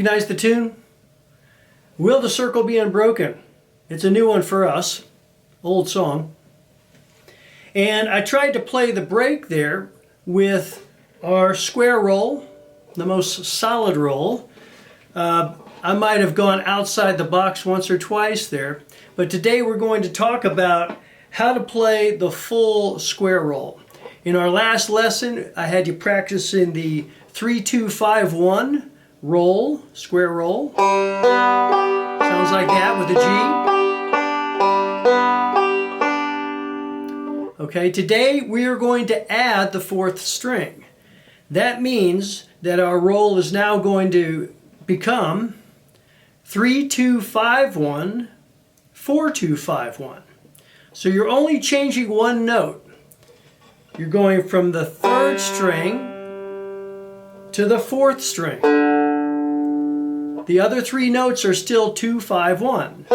Recognize the tune? Will the Circle Be Unbroken? It's a new one for us, old song. And I tried to play the break there with our square roll, the most solid roll. I might have gone outside the box once or twice there, but today we're going to talk about how to play the full square roll. In our last lesson, I had you practice in the 3-2-5-1 roll, square roll. Sounds like that with a G. Okay, today we are going to add the fourth string. That means that our roll is now going to become 3-2-5-1, 4-2-5-1. So you're only changing one note. You're going from the third string to the fourth string. The other three notes are still 2-5-1.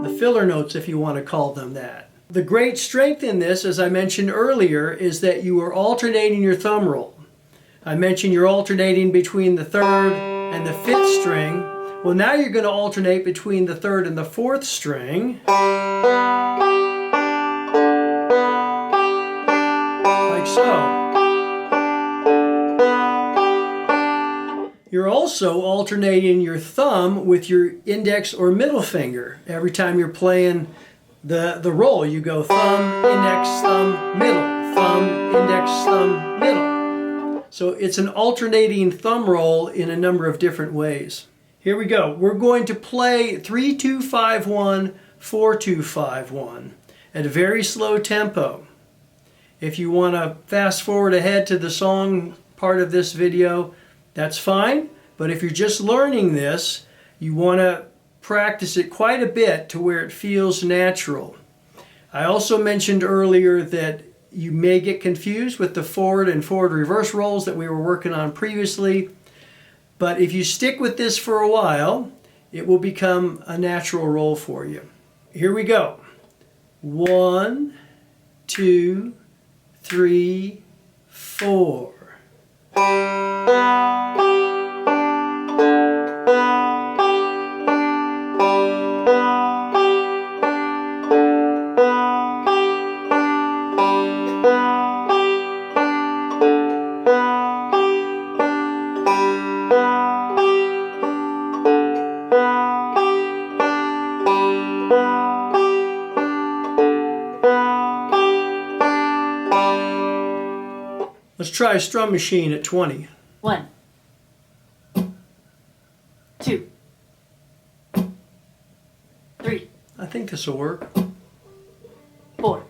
The filler notes, if you want to call them that. The great strength in this, as I mentioned earlier, is that you are alternating your thumb roll. I mentioned you're alternating between the third and the fifth string. Well, now you're going to alternate between the third and the fourth string. Like so. You're also alternating your thumb with your index or middle finger. Every time you're playing the roll, you go thumb, index, thumb, middle, thumb, index, thumb, middle. So it's an alternating thumb roll in a number of different ways. Here we go. We're going to play 3-2-5-1, 4-2-5-1 at a very slow tempo. If you want to fast forward ahead to the song part of this video, that's fine, but if you're just learning this, you want to practice it quite a bit to where it feels natural. I also mentioned earlier that you may get confused with the forward and forward reverse rolls that we were working on previously, but if you stick with this for a while, it will become a natural roll for you. Here we go. 1, 2, 3, 4. Let's try a strum machine at 20. 1, 2, 3. I think this will work. 4.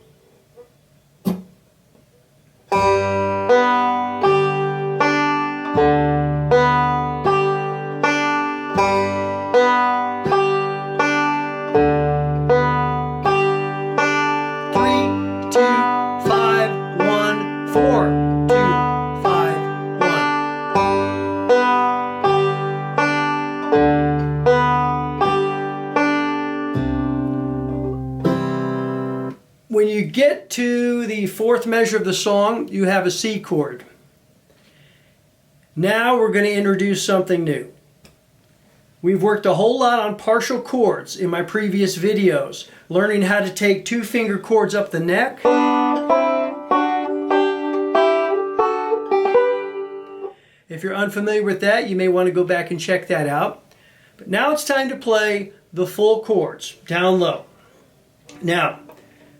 When you get to the fourth measure of the song, you have a C chord. Now we're going to introduce something new. We've worked a whole lot on partial chords in my previous videos, learning how to take two-finger chords up the neck. If you're unfamiliar with that, you may want to go back and check that out. But now it's time to play the full chords, down low. Now,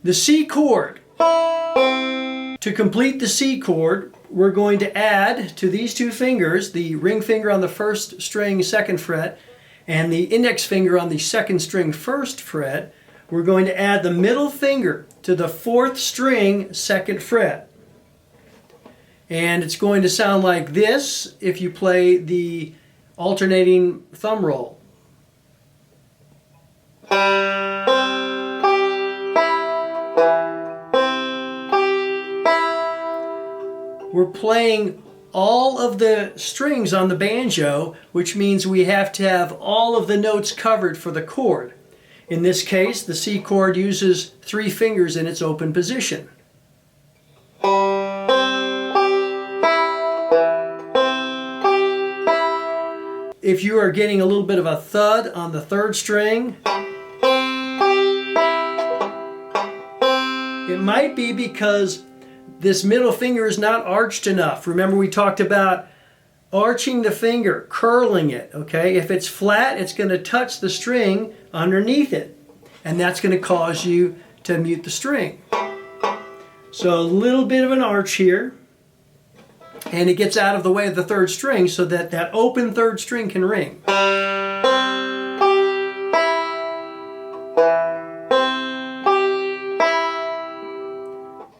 the C chord. To complete the C chord, we're going to add to these two fingers, the ring finger on the first string, second fret, and the index finger on the second string, first fret. We're going to add the middle finger to the fourth string, second fret. And it's going to sound like this if you play the alternating thumb roll. We're playing all of the strings on the banjo, which means we have to have all of the notes covered for the chord. In this case, the C chord uses 3 fingers in its open position. if you are getting a little bit of a thud on the third string, it might be because this middle finger is not arched enough. Remember, we talked about arching the finger, curling it, okay? If it's flat, it's going to touch the string underneath it, and that's going to cause you to mute the string. So a little bit of an arch here, and it gets out of the way of the third string so that that open third string can ring.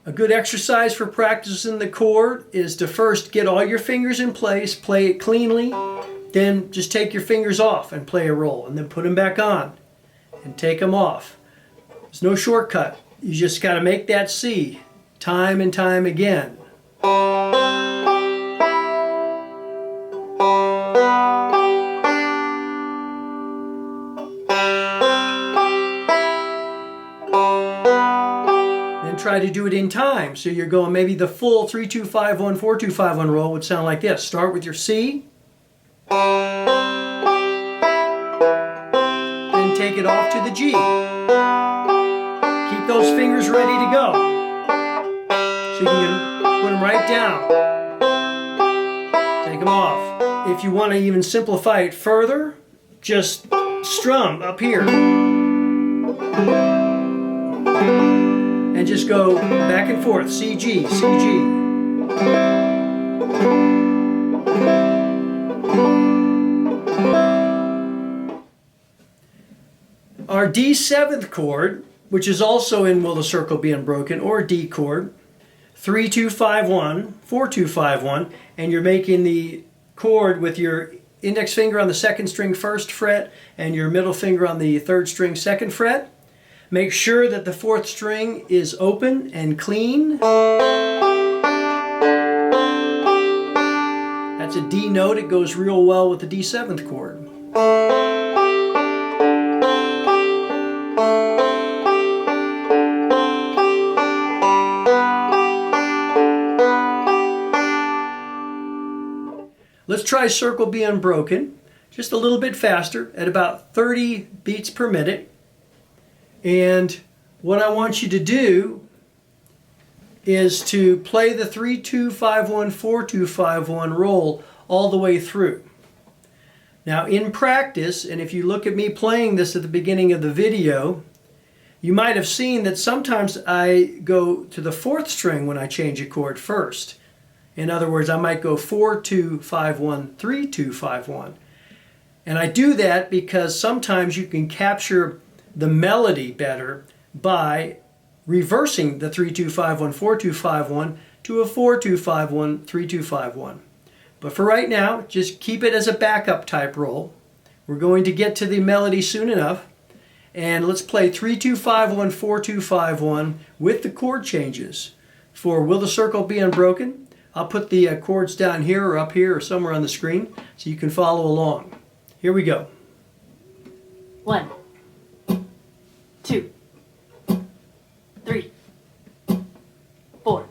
A good exercise for practicing the chord is to first get all your fingers in place, play it cleanly, then just take your fingers off and play a roll, and then put them back on and take them off. There's no shortcut. You just got to make that C time and time again. Try to do it in time. So you're going maybe the full 3-2-5-1, 4-2-5-1 roll would sound like this. Start with your C, then take it off to the G. Keep those fingers ready to go. So you can put them right down. Take them off. If you want to even simplify it further, just strum up here. And just go back and forth, C, G, C, G. Our D7th chord, which is also in Will the Circle Be Unbroken, or D chord, 3-2-5-1, 4-2-5-1, and you're making the chord with your index finger on the second string first fret and your middle finger on the third string second fret. Make sure that the fourth string is open and clean. That's a D note. It goes real well with the D7th chord. Let's try Circle Be Unbroken, just a little bit faster at about 30 beats per minute. And what I want you to do is to play the 3-2-5-1, 4-2-5-1 roll all the way through. Now in practice, and if you look at me playing this at the beginning of the video, you might have seen that sometimes I go to the fourth string when I change a chord first. In other words, I might go 4-2-5-1, 3-2-5-1. And I do that because sometimes you can capture the melody better by reversing the 3-2-5-1, 4-2-5-1 to a 4-2-5-1, 3-2-5-1. But for right now, just keep it as a backup type roll. We're going to get to the melody soon enough. And let's play 3-2-5-1, 4-2-5-1 with the chord changes. For Will the Circle Be Unbroken? I'll put the chords down here or up here or somewhere on the screen so you can follow along. Here we go. 1, 2, 3, 4.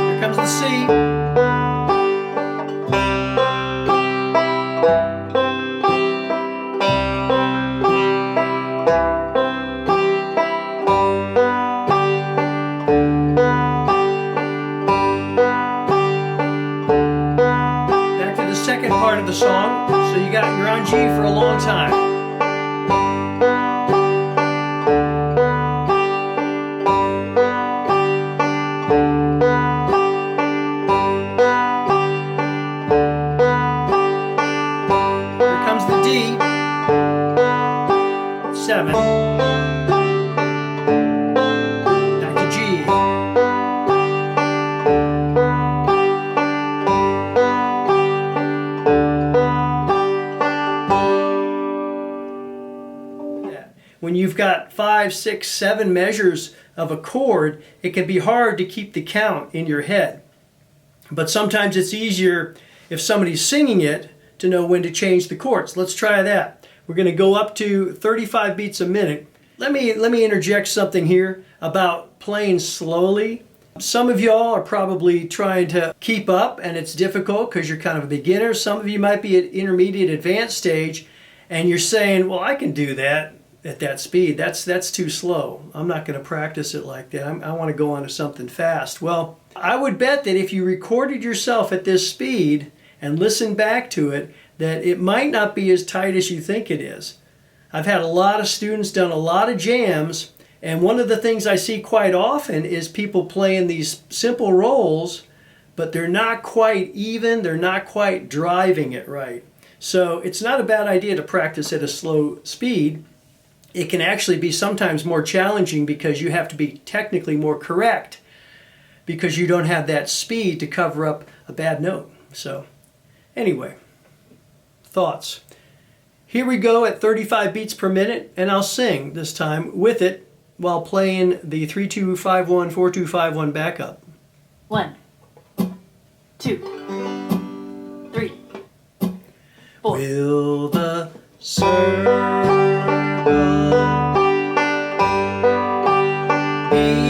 Here comes the C. Second part of the song, so you're on G for a long time. Here comes the D, 7, back to G. When you've got 5, 6, 7 measures of a chord, it can be hard to keep the count in your head. But sometimes it's easier if somebody's singing it to know when to change the chords. Let's try that. We're going to go up to 35 beats a minute. Let me interject something here about playing slowly. Some of y'all are probably trying to keep up and it's difficult because you're kind of a beginner. Some of you might be at intermediate advanced stage and you're saying, well, I can do that at that speed. That's too slow. I'm not going to practice it like that. I want to go on to something fast. Well, I would bet that if you recorded yourself at this speed and listened back to it, that it might not be as tight as you think it is. I've had a lot of students done a lot of jams, and one of the things I see quite often is people playing these simple rolls, but they're not quite even, they're not quite driving it right. So it's not a bad idea to practice at a slow speed. It can actually be sometimes more challenging because you have to be technically more correct because you don't have that speed to cover up a bad note. So anyway, thoughts. Here we go at 35 beats per minute, and I'll sing this time with it while playing the 3-2-5-1, 4-2-5-1 backup. 1, 2, 3, 4. Will the circle be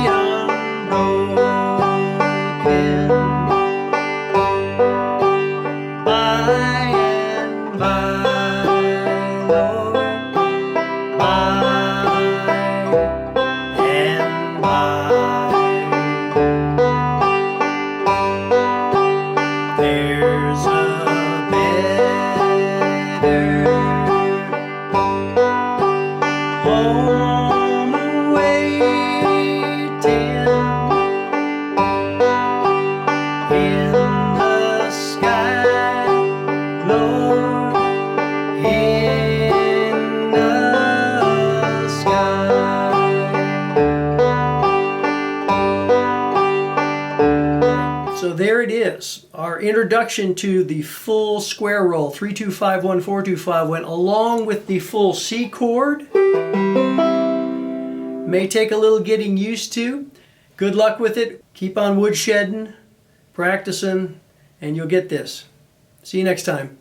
unbroken by and by, Lord, by and by? There's a better home awaiting in the sky, Lord, in the sky. So there it is, our introduction to the full square roll, 3-2-5-1, 4-2-5-1, along with the full C chord. May take a little getting used to. Good luck with it. Keep on woodshedding, practicing, and you'll get this. See you next time.